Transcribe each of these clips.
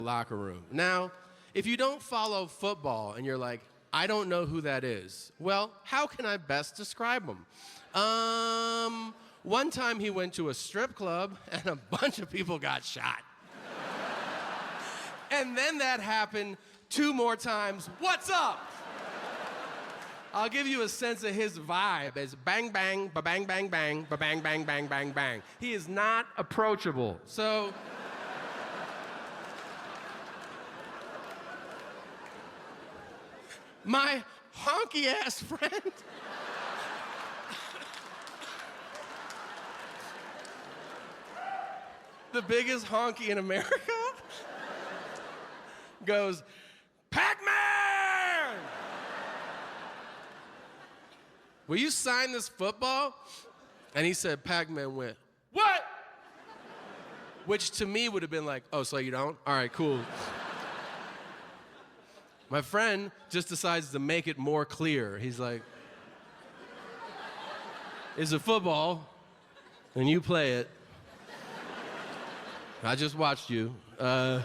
locker room. Now, if you don't follow football and you're like, I don't know who that is, well, how can I best describe him? One time he went to a strip club and a bunch of people got shot. And then that happened 2 more times. What's up? I'll give you a sense of his vibe as bang, bang, ba-bang, bang, bang, ba-bang, bang, bang, bang, bang. He is not approachable. So, my honky-ass friend the biggest honky in America goes, Pacman! Will you sign this football? And he said, Pacman went, what? Which to me would have been like, oh, so you don't? All right, cool. My friend just decides to make it more clear. He's like, it's a football, and you play it. I just watched you. Will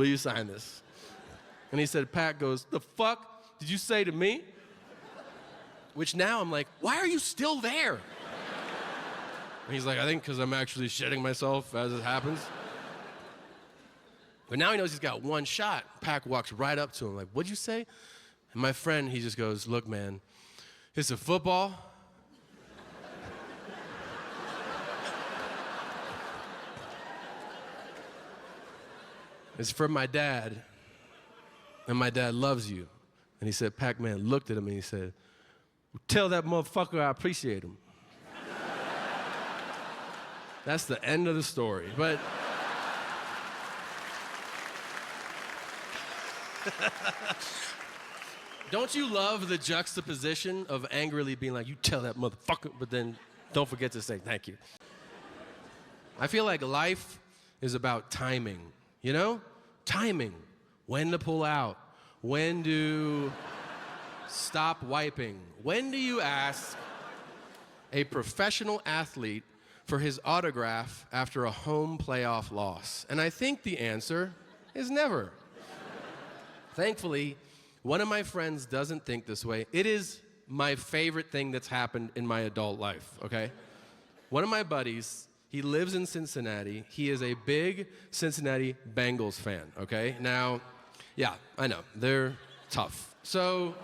you sign this? And he said, Pat goes, the fuck did you say to me? Which now I'm like, why are you still there? And he's like, I think because I'm actually shitting myself as it happens. But now he knows he's got one shot. Pac walks right up to him like, what'd you say? And my friend, he just goes, look, man, it's a football. It's for my dad, and my dad loves you. And he said, Pac-Man looked at him and he said, tell that motherfucker I appreciate him. That's the end of the story, but don't you love the juxtaposition of angrily being like, you tell that motherfucker, but then don't forget to say thank you. I feel like life is about timing. You know? Timing. When to pull out. When to stop wiping. When do you ask a professional athlete for his autograph after a home playoff loss? And I think the answer is never. Thankfully, one of my friends doesn't think this way. It is my favorite thing that's happened in my adult life, okay? One of my buddies, he lives in Cincinnati. He is a big Cincinnati Bengals fan, okay? Now, yeah, I know, they're tough. So,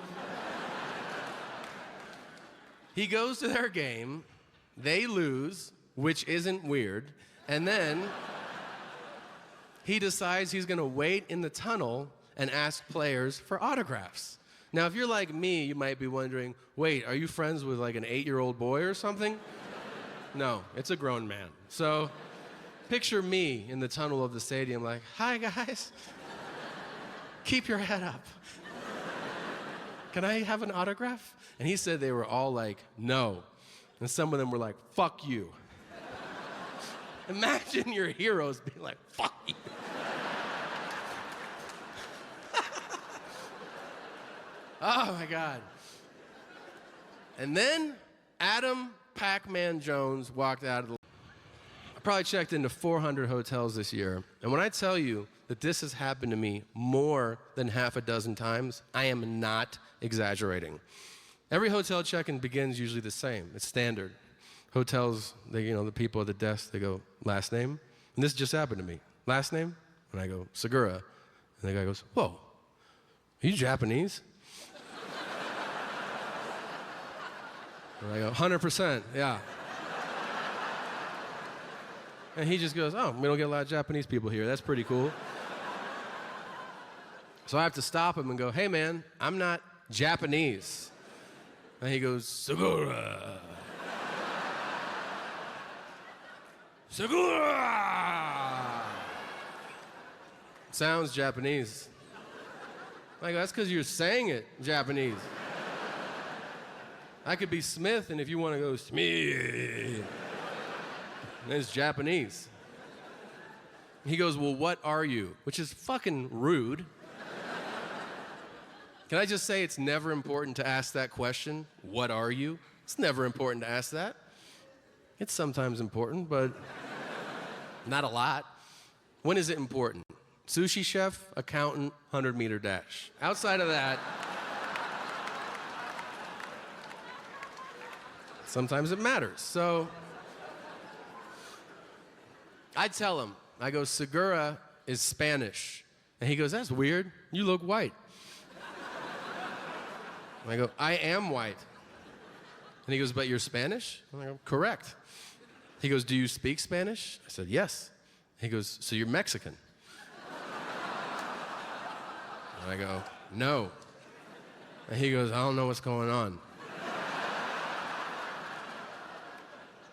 he goes to their game, they lose, which isn't weird, and then he decides he's gonna wait in the tunnel and ask players for autographs. Now, if you're like me, you might be wondering, wait, are you friends with like an 8-year-old boy or something? No, it's a grown man. So picture me in the tunnel of the stadium like, hi guys, keep your head up. Can I have an autograph? And he said they were all like, no. And some of them were like, fuck you. Imagine your heroes being like, fuck you. Oh my God. And then Adam Pacman Jones walked out of the... I probably checked into 400 hotels this year. And when I tell you that this has happened to me more than half a dozen times, I am not exaggerating. Every hotel check-in begins usually the same. It's standard. Hotels, the people at the desk, they go, last name? And this just happened to me. Last name? And I go, Segura. And the guy goes, whoa, are you Japanese? And I go, 100%, yeah. And he just goes, oh, we don't get a lot of Japanese people here. That's pretty cool. So I have to stop him and go, hey, man, I'm not Japanese. And he goes, Segura. Segura! Sounds Japanese. I go, that's because you're saying it Japanese. I could be Smith, and if you want to go Smith, it's Japanese. He goes, well, what are you? Which is fucking rude. Can I just say it's never important to ask that question? What are you? It's never important to ask that. It's sometimes important, but not a lot. When is it important? Sushi chef, accountant, 100-meter dash. Outside of that, sometimes it matters. So I tell him, I go, Segura is Spanish. And he goes, that's weird. You look white. And I go, I am white. And he goes, but you're Spanish? And I go, correct. He goes, do you speak Spanish? I said, yes. He goes, so you're Mexican? And I go, no. And he goes, I don't know what's going on.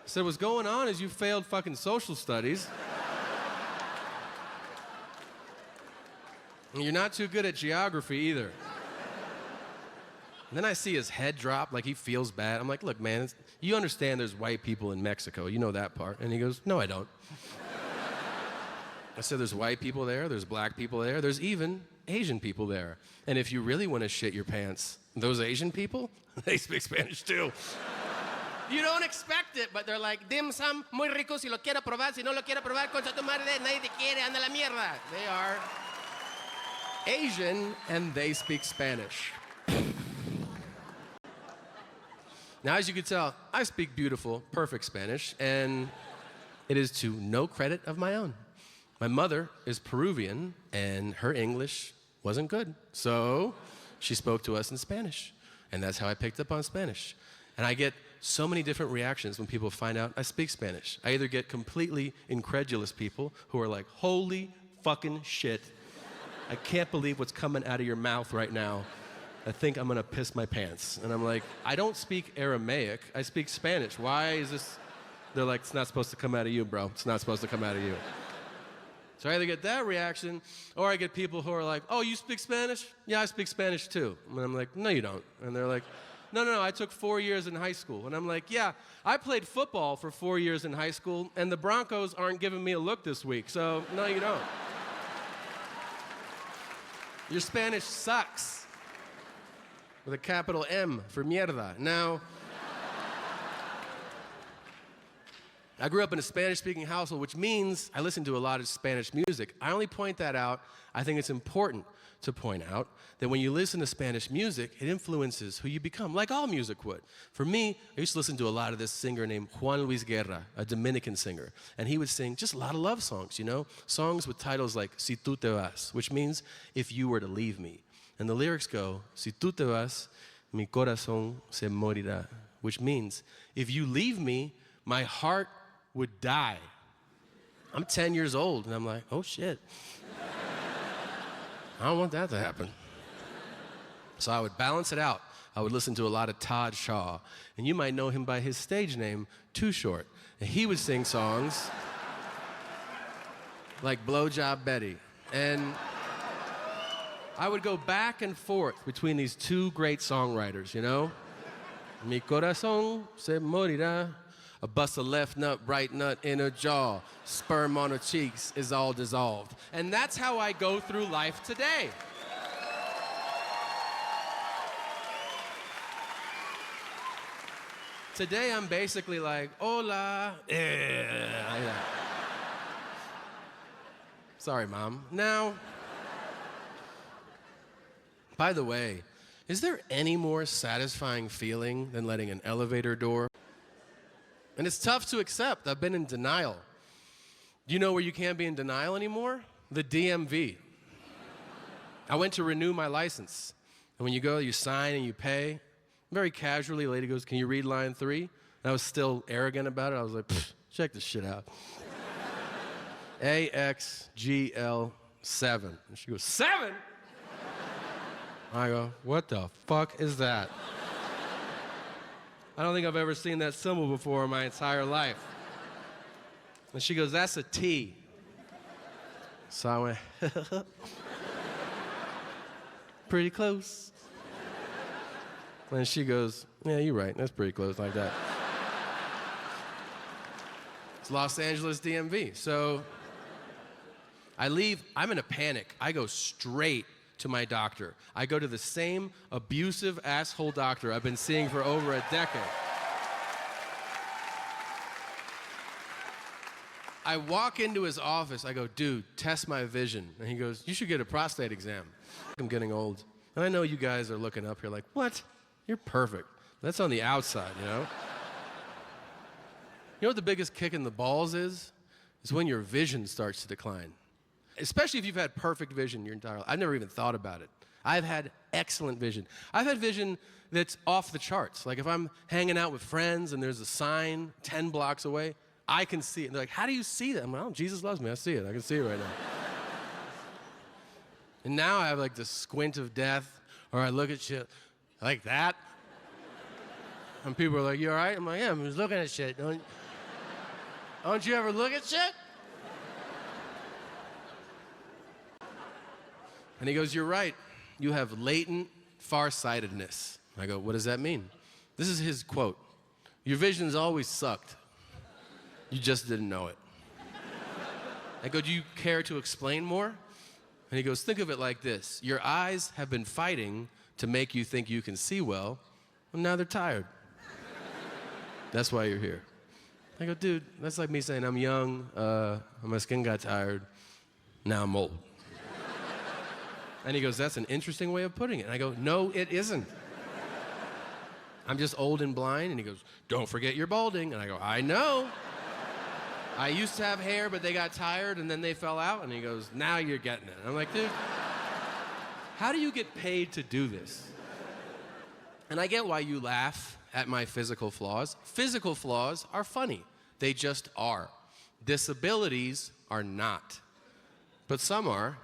I said, what's going on is you failed fucking social studies. And you're not too good at geography either. And then I see his head drop, like he feels bad. I'm like, look, man, you understand there's white people in Mexico. You know that part. And he goes, no, I don't. I said, there's white people there, there's black people there, there's even Asian people there. And if you really want to shit your pants, those Asian people, they speak Spanish too. You don't expect it, but they're like, dim sum, muy rico, si lo quiero probar, si no lo quiero probar, concha tu madre, nadie te quiere, anda la mierda. They are Asian, and they speak Spanish. Now, as you can tell, I speak beautiful, perfect Spanish, and it is to no credit of my own. My mother is Peruvian, and her English wasn't good, so she spoke to us in Spanish, and that's how I picked up on Spanish. And I get so many different reactions when people find out I speak Spanish. I either get completely incredulous people who are like, holy fucking shit, I can't believe what's coming out of your mouth right now. I think I'm gonna piss my pants. And I'm like, I don't speak Aramaic, I speak Spanish. Why is this? They're like, it's not supposed to come out of you, bro. It's not supposed to come out of you. So I either get that reaction, or I get people who are like, oh, you speak Spanish? Yeah, I speak Spanish too. And I'm like, no, you don't. And they're like, no, I took 4 years in high school. And I'm like, yeah, I played football for 4 years in high school, and the Broncos aren't giving me a look this week, so no, you don't. Your Spanish sucks. With a capital M for mierda. Now, I grew up in a Spanish-speaking household, which means I listen to a lot of Spanish music. I only point that out. I think it's important to point out that when you listen to Spanish music, it influences who you become, like all music would. For me, I used to listen to a lot of this singer named Juan Guerra, a Dominican singer, and he would sing just a lot of love songs, you know? Songs with titles like Si tú te vas, which means if you were to leave me. And the lyrics go, si tú te vas, mi corazón se morirá, which means if you leave me, my heart would die. I'm 10 years old, and I'm like, oh shit. I don't want that to happen. So I would balance it out. I would listen to a lot of Todd Shaw, and you might know him by his stage name, Too Short. And he would sing songs like Blowjob Betty. And I would go back and forth between these two great songwriters, you know? Mi corazón se morirá. A bust a left nut, right nut in her jaw. Sperm on her cheeks is all dissolved. And that's how I go through life today. Today I'm basically like, hola. Sorry, Mom. Now, by the way, is there any more satisfying feeling than letting an elevator door? And it's tough to accept. I've been in denial. Do you know where you can't be in denial anymore? The DMV. I went to renew my license. And when you go, you sign and you pay. Very casually, the lady goes, can you read line 3? And I was still arrogant about it. I was like, check this shit out. AXGL7. And she goes, 7? I go, what the fuck is that? I don't think I've ever seen that symbol before in my entire life. And she goes, that's a T. So I went, pretty close. And she goes, yeah, you're right, that's pretty close like that. It's Los Angeles DMV. So I leave, I'm in a panic. I go straight to my doctor. I go to the same abusive asshole doctor I've been seeing for over a decade. I walk into his office. I go, dude, test my vision. And he goes, you should get a prostate exam. I'm getting old. And I know you guys are looking up here like, what? You're perfect. That's on the outside, you know? You know what the biggest kick in the balls is? Is when your vision starts to decline. Especially if you've had perfect vision your entire life. I've never even thought about it. I've had excellent vision. I've had vision that's off the charts. Like if I'm hanging out with friends and there's a sign 10 blocks away, I can see it. And they're like, how do you see that? I'm like, oh, Jesus loves me. I see it. I can see it right now. And now I have like the squint of death, or I look at shit like that. And people are like, you all right? I'm like, yeah, I'm just looking at shit. Don't you ever look at shit? And he goes, you're right. You have latent farsightedness. I go, what does that mean? This is his quote. Your vision's always sucked. You just didn't know it. I go, do you care to explain more? And he goes, think of it like this. Your eyes have been fighting to make you think you can see well, and now they're tired. That's why you're here. I go, dude, that's like me saying I'm young, my skin got tired, now I'm old. And he goes, that's an interesting way of putting it. And I go, no, it isn't. I'm just old and blind. And he goes, don't forget you're balding. And I go, I know. I used to have hair, but they got tired, and then they fell out. And he goes, now you're getting it. And I'm like, dude, how do you get paid to do this? And I get why you laugh at my physical flaws. Physical flaws are funny. They just are. Disabilities are not. But some are.